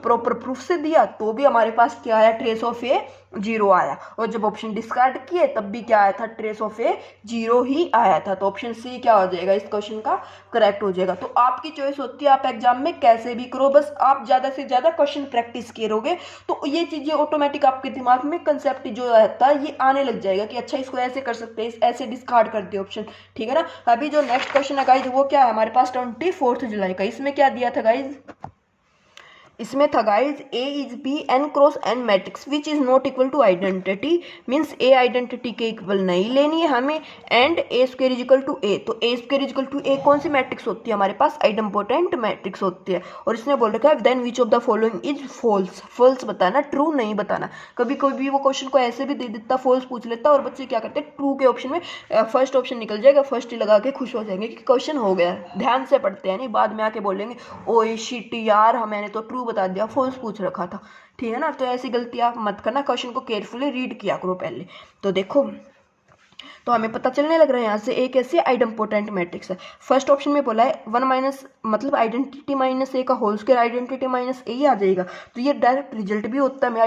प्रॉपर प्रूफ से दिया तो भी हमारे पास क्या आया, ट्रेस ऑफ ए 0 आया, और जब ऑप्शन डिस्कार्ड किए तब भी क्या आया था, ट्रेस ऑफ ए 0 ही आया था। तो ऑप्शन सी क्या हो जाएगा इस क्वेश्चन का करेक्ट हो जाएगा। तो आपकी चॉइस होती है, आप एग्जाम में कैसे भी करो, बस आप ज़्यादा से ज़्यादा क्वेश्चन प्रैक्टिस करोगे तो ये चीज़ें ऑटोमेटिक आपके दिमाग में कंसेप्ट जो रहता है ये आने लग जाएगा कि अच्छा इसको ऐसे कर सकते हैं, ऐसे डिस्कार्ड कर दे ऑप्शन। ठीक है ना। अभी जो नेक्स्ट क्वेश्चन है गाइज वो क्या है हमारे पास 24 जुलाई का। इसमें क्या दिया था गाइज, इसमें था guys A is B n cross n matrix which is not equal to identity, means A identity के इक्वल नहीं लेनी है हमें, and A square equal to A. तो A square equal to A कौन सी मैट्रिक्स होती है हमारे पास, आइडेम्पोटेंट मैट्रिक्स होती है। और इसने बोल रखा है then which of the following is false, false बताना, ट्रू नहीं बताना। कभी कभी वो क्वेश्चन को ऐसे भी दे देता, फॉल्स पूछ लेता, और बच्चे क्या करते हैं ट्रू के ऑप्शन में फर्स्ट ऑप्शन निकल जाएगा, फर्स्ट ही लगा के खुश हो जाएंगे कि क्वेश्चन हो गया। ध्यान से पढ़ते हैं, नहीं बाद में आके बोलेंगे ओ शिट यार मैंने तो ट्रू बता दिया, फॉल्स पूछ रखा था, ठीक है ना। तो ऐसी गलती आप मत करना, क्वेश्चन को केयरफुली रीड किया करो पहले। तो देखो, तो हमें पता चलने लग रहा है यहाँ से एक ऐसी आइडेम्पोटेंट मैट्रिक्स है। फर्स्ट ऑप्शन में बोला है 1 माइनस मतलब आइडेंटिटी माइनस ए का होल स्क्वायर आइडेंटिटी माइनस ए ही आ जाएगा। तो ये डायरेक्ट रिजल्ट भी होता है।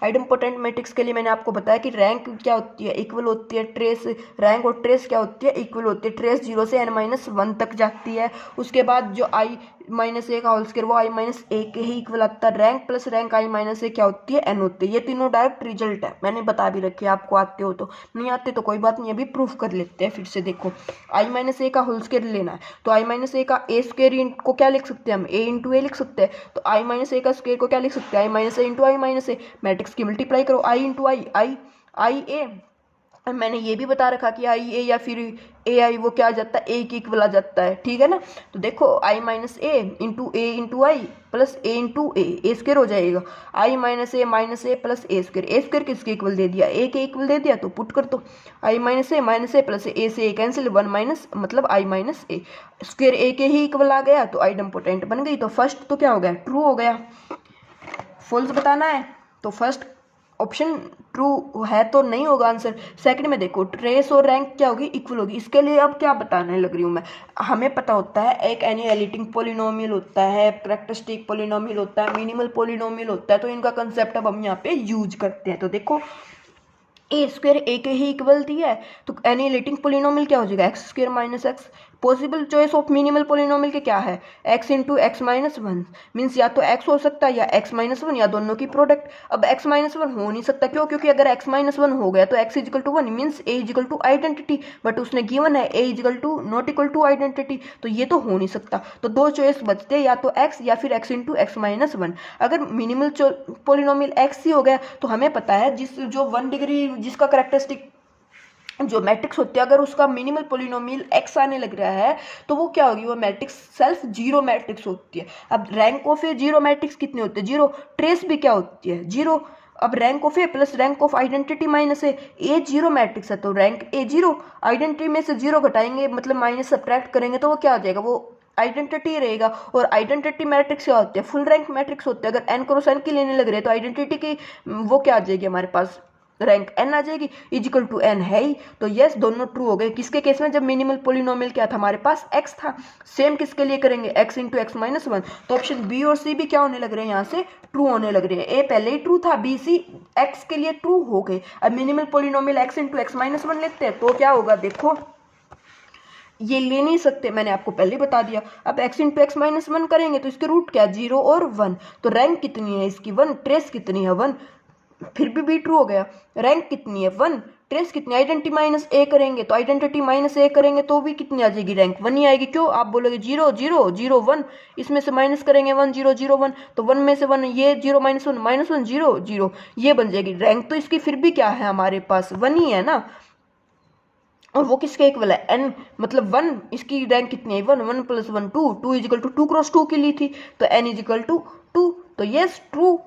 आइडेम्पोटेंट मैट्रिक्स के लिए मैंने आपको बताया कि रैंक क्या होती है, इक्वल होती है ट्रेस, रैंक और ट्रेस क्या होती है, इक्वल होती है। ट्रेस 0 से n-1 तक जाती है। उसके बाद जो i माइनस ए का होल स्क्वायर वो i माइनस ए के ही इक्वल आता है। Rank plus rank i minus A क्या होती है, n होती है। ये तीनों डायरेक्ट रिजल्ट है, मैंने बता भी रखे, आपको आते हो तो, नहीं आते तो कोई बात नहीं, अभी प्रूफ कर लेते हैं फिर से। देखो, i माइनस ए का होल स्क्वायर लेना है, तो i माइनस ए का ए स्क्वायर को क्या लिख सकते हैं हम, a इंटू ए लिख सकते हैं। तो i माइनस ए का स्क्वायर को क्या लिख सकते हैं, i minus A into I minus A. Matrix की मल्टीप्लाई करो, i इंटू आई ए। मैंने ये भी बता रखा कि आई ए या फिर ए आई वो क्या आ जाता है, ए की इक्वल आ जाता है, ठीक है ना। तो देखो आई माइनस ए इंटू आई प्लस ए इंटू ए स्क्वायर हो जाएगा। आई माइनस ए प्लस ए स्क्वायर किसके इक्वल दे दिया, ए के इक्वल दे दिया। तो पुट कर दो, आई माइनस ए प्लस ए से ए कैंसिल, 1 माइनस मतलब आई माइनस ए स्क्वायर ए के ही इक्वल आ गया, तो आइडेम्पोटेंट बन गई। तो फर्स्ट तो क्या हो गया, ट्रू हो गया। फॉल्स बताना है तो फर्स्ट ऑप्शन ट्रू है तो नहीं होगा आंसर। सेकंड में देखो, ट्रेस और रैंक क्या होगी, इक्वल होगी। इसके लिए अब क्या बताने लग रही हूँ मैं, हमें पता होता है एक एनिलिटिक पॉलिनोमियल होता है, कैरेक्टरिस्टिक पॉलिनोमियल होता है, मिनिमल पॉलिनोमियल होता है। तो इनका कंसेप्ट अब हम यहाँ पे यूज करते हैं। तो देखो, ए स्क्वायर ए के ही इक्वल दिया है, तो एनिलिटिक पॉलिनोमियल क्या हो जाएगा, x square minus x. Possible choice of minimal polynomial के क्या है, x into x minus 1, means या तो एक्स हो सकता है या एक्स माइनस 1 या दोनों की प्रोडक्ट। अब एक्स माइनस 1 हो नहीं सकता, क्यों, क्योंकि अगर एक्स माइनस 1 हो गया तो x equal to 1 means A equal to identity, but उसने गिवन है A equal to not equal to identity, तो ये तो हो नहीं सकता। तो दो चॉइस बचते हैं, या तो एक्स या फिर एक्स इंटू एक्स माइनस 1। अगर मिनिमल पॉलिनोमियल एक्स ही हो गया तो हमें पता है जो 1 डिग्री जिसका कैरेक्टरिस्टिक जो मैट्रिक्स होती है, अगर उसका मिनिमल पॉलिनोमियल एक्स आने लग रहा है तो वो क्या होगी, वो मैट्रिक्स सेल्फ जीरो मैट्रिक्स होती है। अब rank of A zero matrix कितने होते हैं, जीरो। ट्रेस भी क्या होती है, जीरो। अब rank of A plus rank of identity minus A zero matrix है, तो रैंक ए जीरो। आइडेंटिटी में से जीरो घटाएंगे मतलब माइनस सब्ट्रैक्ट करेंगे तो वो क्या हो जाएगा, वो आइडेंटिटी रहेगा। और आइडेंटिटी मैट्रिक्स क्या होती है, फुल रैंक मैट्रिक्स होते हैं। अगर एन क्रॉस एन की लेने लग रहे हैं तो आइडेंटिटी की वो क्या आ जाएगी हमारे पास, रैंक एन आ जाएगी, इजिकल टू एन है ही। तो यस, दोनों ट्रू हो गए। किसके केस में, जब मिनिमल पॉलिनोमियल क्या था हमारे पास, एक्स था। सेम किसके लिए करेंगे, एक्स इंटू एक्स माइनस 1। तो ऑप्शन बी और सी भी क्या होने लग रहे हैं, यहाँ से ट्रू होने लग रहे हैं। ए पहले ही ट्रू था, बी सी एक्स के लिए ट्रू हो गए। अब minimal polynomial x into x minus 1 लेते हैं तो क्या होगा, देखो ये ले नहीं सकते, मैंने आपको पहले बता दिया। अब x इंटू एक्स माइनस 1 करेंगे तो इसके रूट क्या, 0 और 1। तो रैंक कितनी है इसकी, 1। ट्रेस कितनी है, 1। फिर भी ट्रू हो गया। रैंक कितनी है, 1। ट्रेस कितनी, आइडेंटिटी माइनस ए करेंगे तो आइडेंटिटी माइनस ए करेंगे तो भी कितनी आ जाएगी, रैंक 1 ही आएगी। क्यों, आप बोलोगे 0 0 0 1, इसमें से माइनस करेंगे 1 0 0 1, तो 1 में से 1 ये 0 माइनस 1 0 0, ये बन जाएगी। रैंक तो इसकी फिर भी क्या है हमारे पास, 1 ही है ना। और वो किसके इक्वल है, n मतलब 1, इसकी रैंक कितनी है, 1 1 प्लस 1 2, 2 इजिकल टू 2 क्रॉस 2 की ली थी, तो n इजिकल टू 2। तो yes true,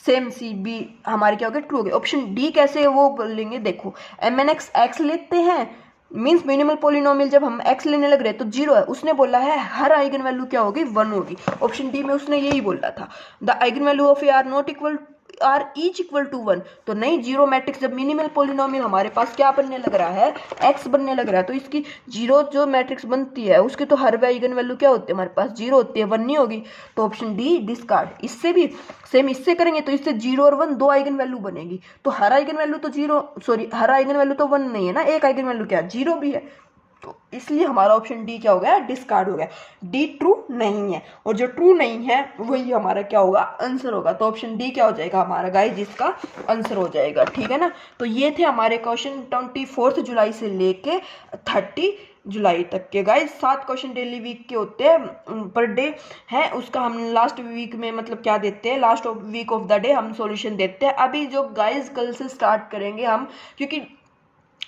same c b हमारे क्या हो गए, ट्रू हो गए। ऑप्शन डी कैसे वो बोलेंगे, देखो mn x लेते हैं, मीन्स मिनिमल पॉलिनोमियल जब हम x लेने लग रहे हैं तो 0 है। उसने बोला है हर आइगन वैल्यू क्या होगी, 1 होगी। ऑप्शन डी में उसने यही बोला था, the eigen value of A are not equal are each equal to 1। तो नहीं, जीरो मैट्रिक्स जब मिनिमल पॉलिनोमियल हमारे पास क्या बनने लग रहा है, एक्स बनने लग रहा है, तो इसकी जीरो जो मैट्रिक्स बनती है उसकी तो हर आइगन वैल्यू क्या होती है हमारे पास, जीरो होती है, 1 नहीं होगी। तो ऑप्शन डी डिस्कार्ड। इससे भी सेम इससे करेंगे तो इससे 0 और 1 दो आइगन वैल्यू बनेगी, तो हर आइगन वैल्यू तो हर आइगन वैल्यू तो 1 नहीं है ना, एक आइगन वैल्यू क्या, 0 भी है। तो इसलिए हमारा ऑप्शन डी क्या हो गया, डिस्कार्ड हो गया। डी ट्रू नहीं है, और जो ट्रू नहीं है वही हमारा क्या होगा, आंसर होगा। तो ऑप्शन डी क्या हो जाएगा हमारा गाइस, जिसका आंसर हो जाएगा, ठीक है ना। तो ये थे हमारे क्वेश्चन 24 जुलाई से लेके 30 जुलाई तक के गाइस। 7 क्वेश्चन डेली वीक के होते हैं पर डे है, उसका हम लास्ट वीक में मतलब क्या देते हैं, last week of the day हम सॉल्यूशन देते हैं। अभी जो गाइस कल से स्टार्ट करेंगे हम, क्योंकि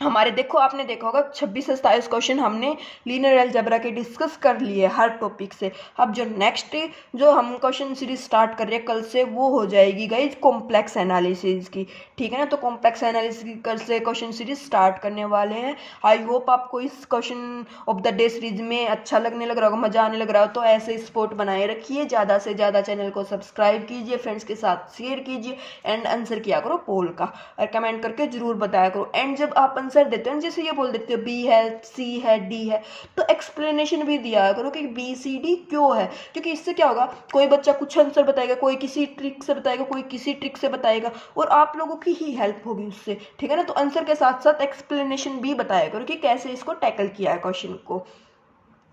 हमारे देखो आपने देखा होगा 26 से 27 क्वेश्चन हमने लीनियर अलजेब्रा के डिस्कस कर लिए हर टॉपिक से। अब जो नेक्स्ट जो हम क्वेश्चन सीरीज स्टार्ट कर रहे हैं कल से, वो हो जाएगी गाइज कॉम्प्लेक्स एनालिसिस की। ठीक है ना, तो कॉम्प्लेक्स एनालिसिस की कल से क्वेश्चन सीरीज स्टार्ट करने वाले हैं। आई होप आपको इस question of the day series में अच्छा लगने लग रहा होगा, मजा आने लग रहा हो तो ऐसे सपोर्ट बनाए रखिए, ज़्यादा से ज़्यादा चैनल को सब्सक्राइब कीजिए, फ्रेंड्स के साथ शेयर कीजिए एंड आंसर किया करो पोल का, और कमेंट करके जरूर बताया करो। एंड जब आप आंसर देते हो जैसे ये बोल देते हो बी है, सी है, डी है, तो एक्सप्लेनेशन भी दिया करो कि बी सी डी क्यों है, क्योंकि इससे क्या होगा, कोई बच्चा कुछ आंसर बताएगा, कोई किसी ट्रिक से बताएगा, कोई किसी ट्रिक से बताएगा, और आप लोगों की ही हेल्प होगी उससे। ठीक है ना, तो आंसर के साथ साथ एक्सप्लेनेशन भी बताया करो कि कैसे इसको टैकल किया है क्वेश्चन को।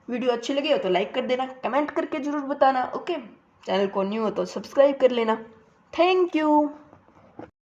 वीडियो अच्छी लगी हो तो लाइक कर देना, कमेंट करके जरूर बताना। ओके, चैनल को न्यू हो तो सब्सक्राइब कर लेना। Thank you.